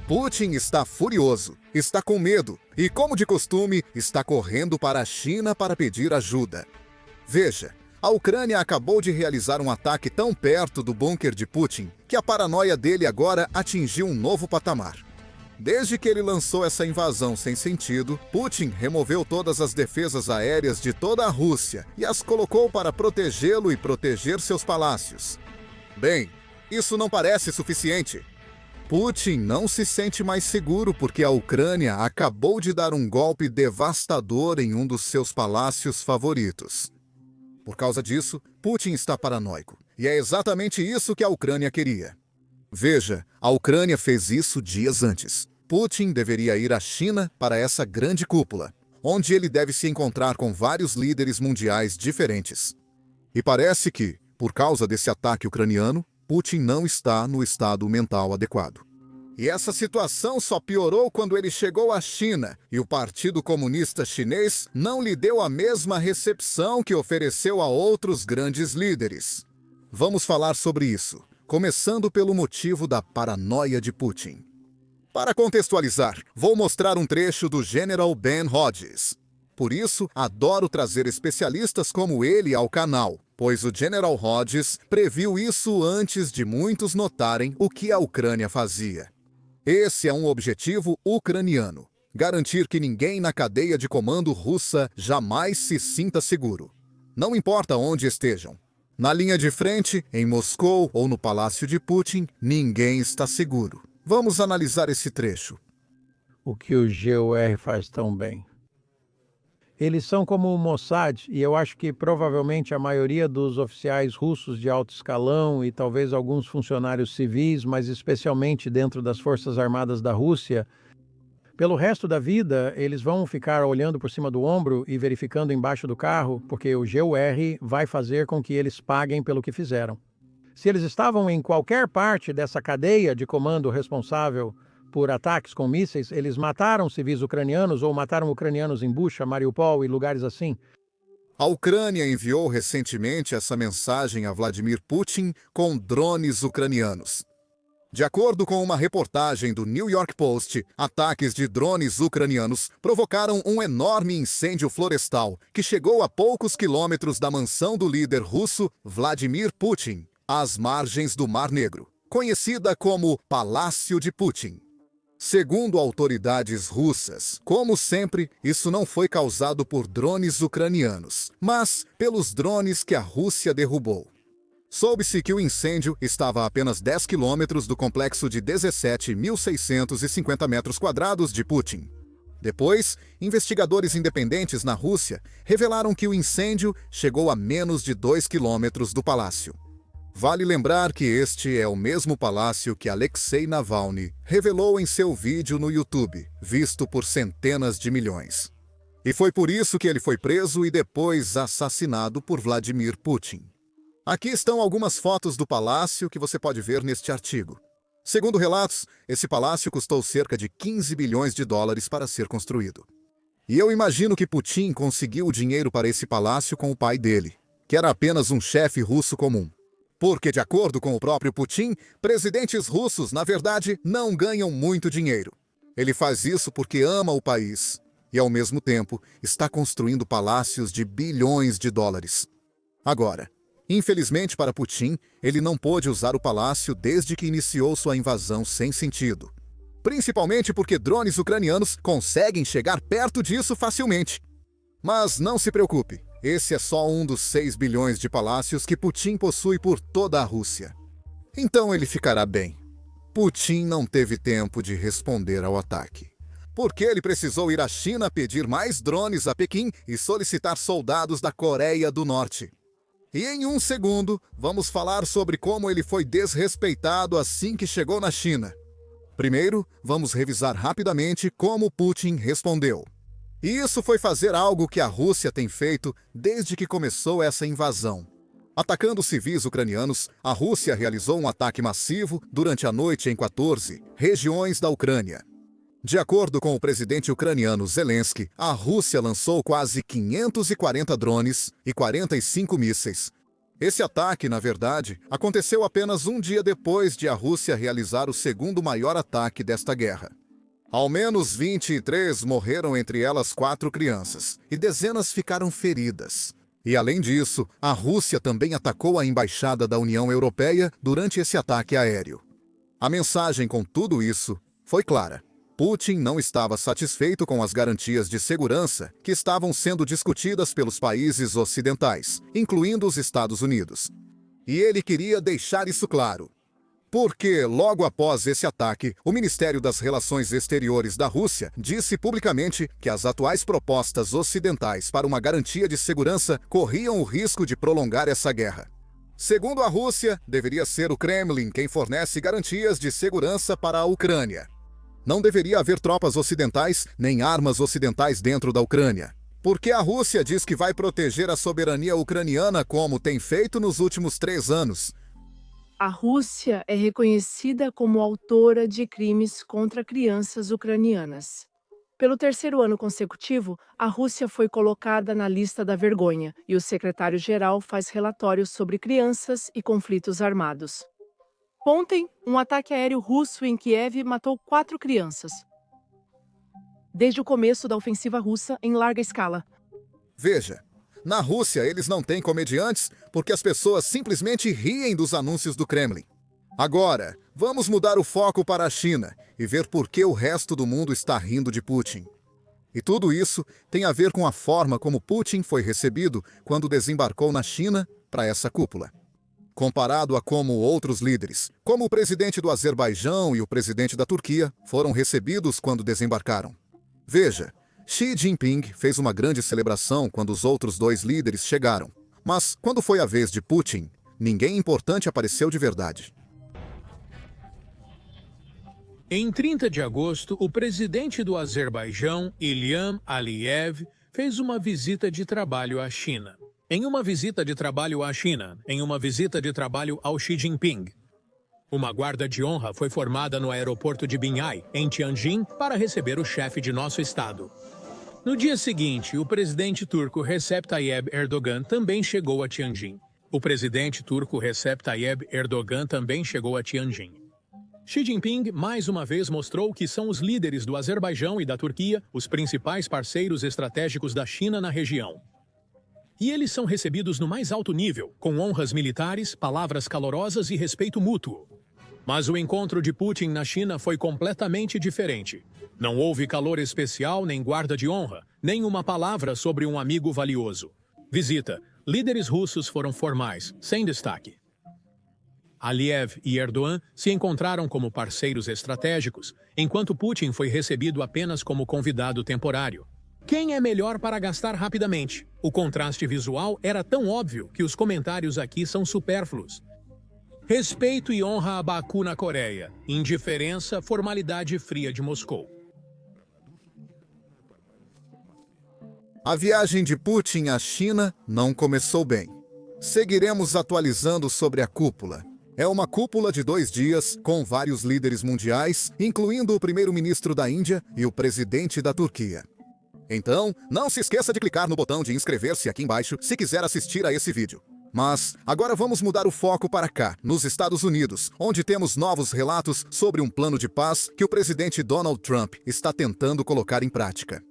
Putin está furioso, está com medo e, como de costume, está correndo para a China para pedir ajuda. Veja, a Ucrânia acabou de realizar um ataque tão perto do bunker de Putin que a paranoia dele agora atingiu um novo patamar. Desde que ele lançou essa invasão sem sentido, Putin removeu todas as defesas aéreas de toda a Rússia e as colocou para protegê-lo e proteger seus palácios. Bem, isso não parece suficiente. Putin não se sente mais seguro porque a Ucrânia acabou de dar um golpe devastador em um dos seus palácios favoritos. Por causa disso, Putin está paranoico. E é exatamente isso que a Ucrânia queria. Veja, a Ucrânia fez isso dias antes. Putin deveria ir à China para essa grande cúpula, onde ele deve se encontrar com vários líderes mundiais diferentes. E parece que, por causa desse ataque ucraniano, Putin não está no estado mental adequado. E essa situação só piorou quando ele chegou à China e o Partido Comunista Chinês não lhe deu a mesma recepção que ofereceu a outros grandes líderes. Vamos falar sobre isso, começando pelo motivo da paranoia de Putin. Para contextualizar, vou mostrar um trecho do General Ben Hodges. Por isso, adoro trazer especialistas como ele ao canal, pois o General Hodges previu isso antes de muitos notarem o que a Ucrânia fazia. Esse é um objetivo ucraniano: garantir que ninguém na cadeia de comando russa jamais se sinta seguro. Não importa onde estejam. Na linha de frente, em Moscou ou no palácio de Putin, ninguém está seguro. Vamos analisar esse trecho. O que o GOR faz tão bem. Eles são como o Mossad, e eu acho que provavelmente a maioria dos oficiais russos de alto escalão e talvez alguns funcionários civis, mas especialmente dentro das Forças Armadas da Rússia, pelo resto da vida, eles vão ficar olhando por cima do ombro e verificando embaixo do carro, porque o GOR vai fazer com que eles paguem pelo que fizeram. Se eles estavam em qualquer parte dessa cadeia de comando responsável por ataques com mísseis, eles mataram civis ucranianos ou mataram ucranianos em Bucha, Mariupol e lugares assim. A Ucrânia enviou recentemente essa mensagem a Vladimir Putin com drones ucranianos. De acordo com uma reportagem do New York Post, ataques de drones ucranianos provocaram um enorme incêndio florestal que chegou a poucos quilômetros da mansão do líder russo Vladimir Putin, às margens do Mar Negro, conhecida como Palácio de Putin. Segundo autoridades russas, como sempre, isso não foi causado por drones ucranianos, mas pelos drones que a Rússia derrubou. Soube-se que o incêndio estava a apenas 10 quilômetros do complexo de 17.650 metros quadrados de Putin. Depois, investigadores independentes na Rússia revelaram que o incêndio chegou a menos de 2 quilômetros do palácio. Vale lembrar que este é o mesmo palácio que Alexei Navalny revelou em seu vídeo no YouTube, visto por centenas de milhões. E foi por isso que ele foi preso e depois assassinado por Vladimir Putin. Aqui estão algumas fotos do palácio que você pode ver neste artigo. Segundo relatos, esse palácio custou cerca de 15 bilhões de dólares para ser construído. E eu imagino que Putin conseguiu o dinheiro para esse palácio com o pai dele, que era apenas um chefe russo comum. Porque, de acordo com o próprio Putin, presidentes russos, na verdade, não ganham muito dinheiro. Ele faz isso porque ama o país e, ao mesmo tempo, está construindo palácios de bilhões de dólares. Agora, infelizmente para Putin, ele não pôde usar o palácio desde que iniciou sua invasão sem sentido. Principalmente porque drones ucranianos conseguem chegar perto disso facilmente. Mas não se preocupe. Esse é só um dos 6 bilhões de palácios que Putin possui por toda a Rússia. Então ele ficará bem. Putin não teve tempo de responder ao ataque, porque ele precisou ir à China pedir mais drones a Pequim e solicitar soldados da Coreia do Norte. E em um segundo, vamos falar sobre como ele foi desrespeitado assim que chegou na China. Primeiro, vamos revisar rapidamente como Putin respondeu. E isso foi fazer algo que a Rússia tem feito desde que começou essa invasão. Atacando civis ucranianos, a Rússia realizou um ataque massivo durante a noite em 14 regiões da Ucrânia. De acordo com o presidente ucraniano Zelensky, a Rússia lançou quase 540 drones e 45 mísseis. Esse ataque, na verdade, aconteceu apenas um dia depois de a Rússia realizar o segundo maior ataque desta guerra. Ao menos 23 morreram, entre elas 4 crianças, e dezenas ficaram feridas. E além disso, a Rússia também atacou a embaixada da União Europeia durante esse ataque aéreo. A mensagem com tudo isso foi clara. Putin não estava satisfeito com as garantias de segurança que estavam sendo discutidas pelos países ocidentais, incluindo os Estados Unidos. E ele queria deixar isso claro. Porque, logo após esse ataque, o Ministério das Relações Exteriores da Rússia disse publicamente que as atuais propostas ocidentais para uma garantia de segurança corriam o risco de prolongar essa guerra. Segundo a Rússia, deveria ser o Kremlin quem fornece garantias de segurança para a Ucrânia. Não deveria haver tropas ocidentais nem armas ocidentais dentro da Ucrânia. Porque a Rússia diz que vai proteger a soberania ucraniana como tem feito nos últimos 3 anos. A Rússia é reconhecida como autora de crimes contra crianças ucranianas. Pelo 3º ano consecutivo, a Rússia foi colocada na lista da vergonha e o secretário-geral faz relatórios sobre crianças e conflitos armados. Ontem, um ataque aéreo russo em Kiev matou 4 crianças. Desde o começo da ofensiva russa em larga escala. Veja, na Rússia eles não têm comediantes porque as pessoas simplesmente riem dos anúncios do Kremlin. Agora, vamos mudar o foco para a China e ver por que o resto do mundo está rindo de Putin. E tudo isso tem a ver com a forma como Putin foi recebido quando desembarcou na China para essa cúpula. Comparado a como outros líderes, como o presidente do Azerbaijão e o presidente da Turquia, foram recebidos quando desembarcaram. Veja, Xi Jinping fez uma grande celebração quando os outros 2 líderes chegaram. Mas, quando foi a vez de Putin, ninguém importante apareceu de verdade. Em 30 de agosto, o presidente do Azerbaijão, Ilham Aliyev, fez uma visita de trabalho à China. Em uma visita de trabalho ao Xi Jinping. Uma guarda de honra foi formada no aeroporto de Binhai, em Tianjin, para receber o chefe de nosso estado. No dia seguinte, o presidente turco Recep Tayyip Erdogan também chegou a Tianjin. Xi Jinping mais uma vez mostrou que são os líderes do Azerbaijão e da Turquia os principais parceiros estratégicos da China na região. E eles são recebidos no mais alto nível, com honras militares, palavras calorosas e respeito mútuo. Mas o encontro de Putin na China foi completamente diferente. Não houve calor especial, nem guarda de honra, nem uma palavra sobre um amigo valioso. Visita. Líderes russos foram formais, sem destaque. Aliyev e Erdogan se encontraram como parceiros estratégicos, enquanto Putin foi recebido apenas como convidado temporário. Quem é melhor para gastar rapidamente? O contraste visual era tão óbvio que os comentários aqui são supérfluos. Respeito e honra a Baku na Coreia. Indiferença, formalidade fria de Moscou. A viagem de Putin à China não começou bem. Seguiremos atualizando sobre a cúpula. É uma cúpula de 2 dias, com vários líderes mundiais, incluindo o primeiro-ministro da Índia e o presidente da Turquia. Então, não se esqueça de clicar no botão de inscrever-se aqui embaixo se quiser assistir a esse vídeo. Mas agora vamos mudar o foco para cá, nos Estados Unidos, onde temos novos relatos sobre um plano de paz que o presidente Donald Trump está tentando colocar em prática.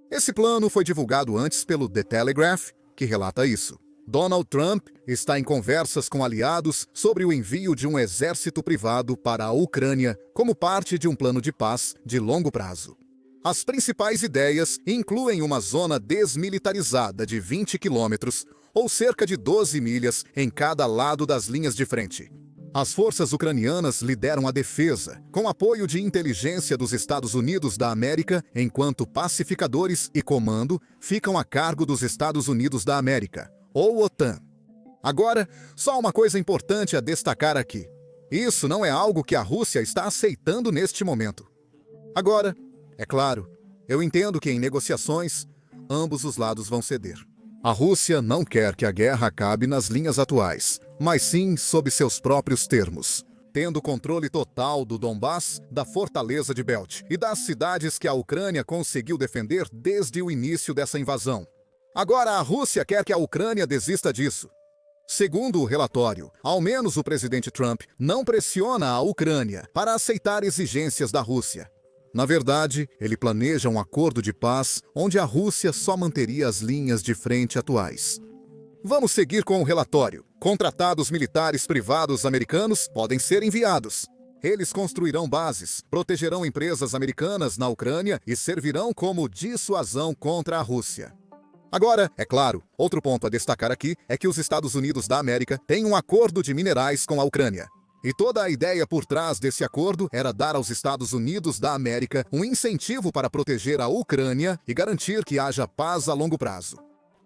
Esse plano foi divulgado antes pelo The Telegraph, que relata isso. Donald Trump está em conversas com aliados sobre o envio de um exército privado para a Ucrânia como parte de um plano de paz de longo prazo. As principais ideias incluem uma zona desmilitarizada de 20 quilômetros, ou cerca de 12 milhas, em cada lado das linhas de frente. As forças ucranianas lideram a defesa, com apoio de inteligência dos Estados Unidos da América, enquanto pacificadores e comando ficam a cargo dos Estados Unidos da América, ou OTAN. Agora, só uma coisa importante a destacar aqui. Isso não é algo que a Rússia está aceitando neste momento. Agora, é claro, eu entendo que em negociações, ambos os lados vão ceder. A Rússia não quer que a guerra acabe nas linhas atuais, mas sim sob seus próprios termos, tendo controle total do Donbass, da fortaleza de Belt e das cidades que a Ucrânia conseguiu defender desde o início dessa invasão. Agora a Rússia quer que a Ucrânia desista disso. Segundo o relatório, ao menos o presidente Trump não pressiona a Ucrânia para aceitar exigências da Rússia. Na verdade, ele planeja um acordo de paz onde a Rússia só manteria as linhas de frente atuais. Vamos seguir com o relatório. Contratados militares privados americanos podem ser enviados. Eles construirão bases, protegerão empresas americanas na Ucrânia e servirão como dissuasão contra a Rússia. Agora, é claro, outro ponto a destacar aqui é que os Estados Unidos da América têm um acordo de minerais com a Ucrânia. E toda a ideia por trás desse acordo era dar aos Estados Unidos da América um incentivo para proteger a Ucrânia e garantir que haja paz a longo prazo.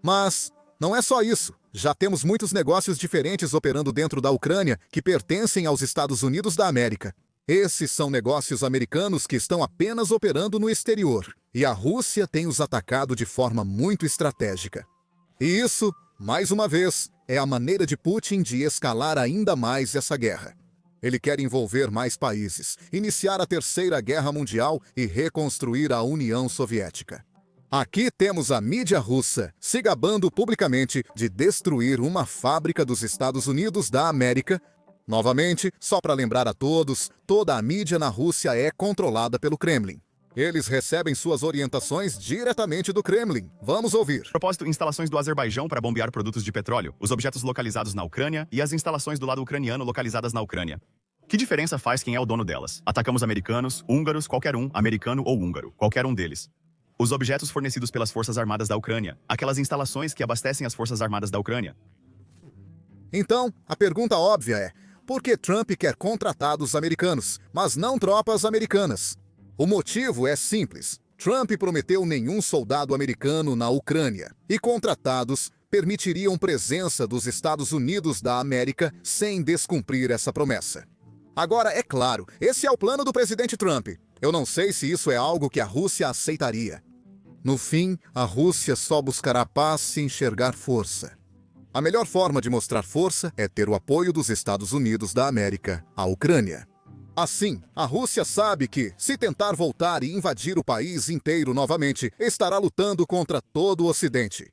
Mas não é só isso. Já temos muitos negócios diferentes operando dentro da Ucrânia que pertencem aos Estados Unidos da América. Esses são negócios americanos que estão apenas operando no exterior, e a Rússia tem os atacado de forma muito estratégica. E isso, mais uma vez, é a maneira de Putin de escalar ainda mais essa guerra. Ele quer envolver mais países, iniciar a Terceira Guerra Mundial e reconstruir a União Soviética. Aqui temos a mídia russa se gabando publicamente de destruir uma fábrica dos Estados Unidos da América. Novamente, só para lembrar a todos, toda a mídia na Rússia é controlada pelo Kremlin. Eles recebem suas orientações diretamente do Kremlin. Vamos ouvir. Propósito, instalações do Azerbaijão para bombear produtos de petróleo, os objetos localizados na Ucrânia e as instalações do lado ucraniano localizadas na Ucrânia. Que diferença faz quem é o dono delas? Atacamos americanos, húngaros, qualquer um, americano ou húngaro, qualquer um deles. Os objetos fornecidos pelas Forças Armadas da Ucrânia, aquelas instalações que abastecem as Forças Armadas da Ucrânia. Então, a pergunta óbvia é: por que Trump quer contratados americanos, mas não tropas americanas? O motivo é simples. Trump prometeu nenhum soldado americano na Ucrânia, e contratados permitiriam presença dos Estados Unidos da América sem descumprir essa promessa. Agora, é claro, esse é o plano do presidente Trump. Eu não sei se isso é algo que a Rússia aceitaria. No fim, a Rússia só buscará paz se enxergar força. A melhor forma de mostrar força é ter o apoio dos Estados Unidos da América à Ucrânia. Assim, a Rússia sabe que, se tentar voltar e invadir o país inteiro novamente, estará lutando contra todo o Ocidente.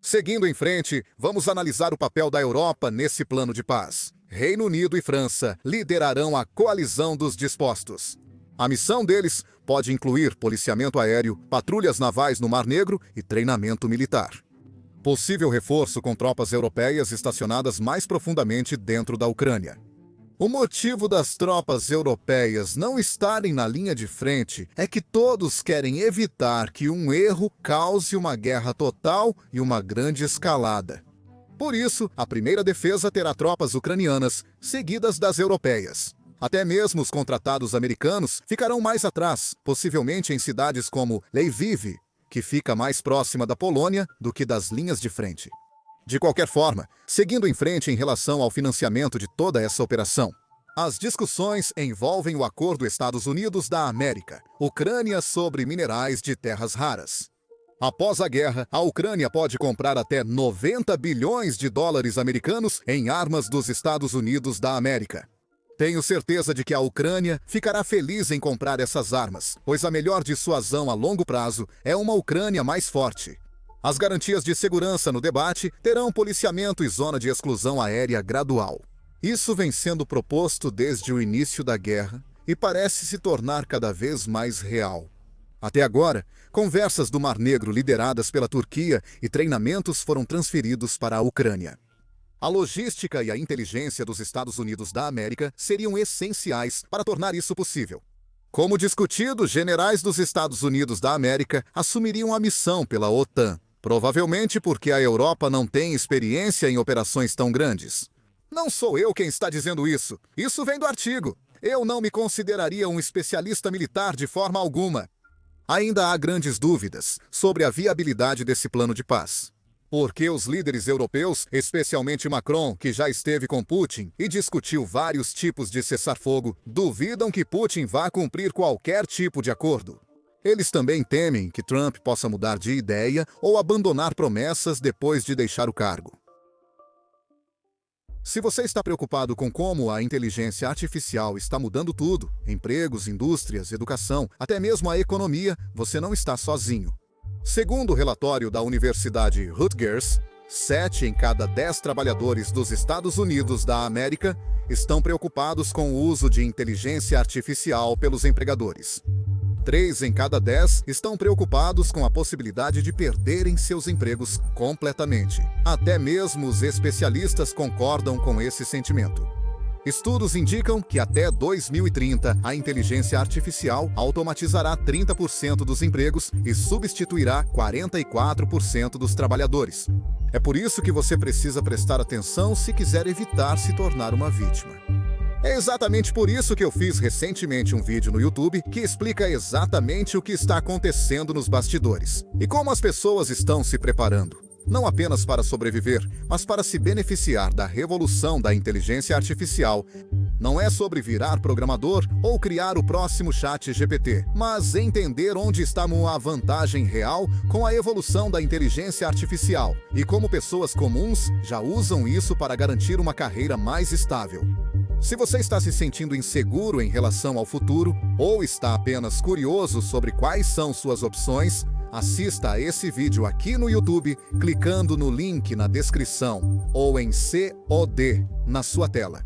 Seguindo em frente, vamos analisar o papel da Europa nesse plano de paz. Reino Unido e França liderarão a coalizão dos dispostos. A missão deles pode incluir policiamento aéreo, patrulhas navais no Mar Negro e treinamento militar. Possível reforço com tropas europeias estacionadas mais profundamente dentro da Ucrânia. O motivo das tropas europeias não estarem na linha de frente é que todos querem evitar que um erro cause uma guerra total e uma grande escalada. Por isso, a primeira defesa terá tropas ucranianas, seguidas das europeias. Até mesmo os contratados americanos ficarão mais atrás, possivelmente em cidades como Lviv, que fica mais próxima da Polônia do que das linhas de frente. De qualquer forma, seguindo em frente em relação ao financiamento de toda essa operação, as discussões envolvem o Acordo Estados Unidos da América, Ucrânia sobre minerais de terras raras. Após a guerra, a Ucrânia pode comprar até 90 bilhões de dólares americanos em armas dos Estados Unidos da América. Tenho certeza de que a Ucrânia ficará feliz em comprar essas armas, pois a melhor dissuasão a longo prazo é uma Ucrânia mais forte. As garantias de segurança no debate terão policiamento e zona de exclusão aérea gradual. Isso vem sendo proposto desde o início da guerra e parece se tornar cada vez mais real. Até agora, conversas do Mar Negro lideradas pela Turquia e treinamentos foram transferidos para a Ucrânia. A logística e a inteligência dos Estados Unidos da América seriam essenciais para tornar isso possível. Como discutido, generais dos Estados Unidos da América assumiriam a missão pela OTAN, provavelmente porque a Europa não tem experiência em operações tão grandes. Não sou eu quem está dizendo isso. Isso vem do artigo. Eu não me consideraria um especialista militar de forma alguma. Ainda há grandes dúvidas sobre a viabilidade desse plano de paz. Porque os líderes europeus, especialmente Macron, que já esteve com Putin e discutiu vários tipos de cessar-fogo, duvidam que Putin vá cumprir qualquer tipo de acordo. Eles também temem que Trump possa mudar de ideia ou abandonar promessas depois de deixar o cargo. Se você está preocupado com como a inteligência artificial está mudando tudo, empregos, indústrias, educação, até mesmo a economia, você não está sozinho. Segundo o relatório da Universidade Rutgers, 7 em cada 10 trabalhadores dos Estados Unidos da América estão preocupados com o uso de inteligência artificial pelos empregadores. 3 em cada 10 estão preocupados com a possibilidade de perderem seus empregos completamente. Até mesmo os especialistas concordam com esse sentimento. Estudos indicam que até 2030, a inteligência artificial automatizará 30% dos empregos e substituirá 44% dos trabalhadores. É por isso que você precisa prestar atenção se quiser evitar se tornar uma vítima. É exatamente por isso que eu fiz recentemente um vídeo no YouTube que explica exatamente o que está acontecendo nos bastidores e como as pessoas estão se preparando, não apenas para sobreviver, mas para se beneficiar da revolução da inteligência artificial. Não é sobre virar programador ou criar o próximo ChatGPT, mas entender onde está a vantagem real com a evolução da inteligência artificial e como pessoas comuns já usam isso para garantir uma carreira mais estável. Se você está se sentindo inseguro em relação ao futuro ou está apenas curioso sobre quais são suas opções, assista a esse vídeo aqui no YouTube clicando no link na descrição ou em COD na sua tela.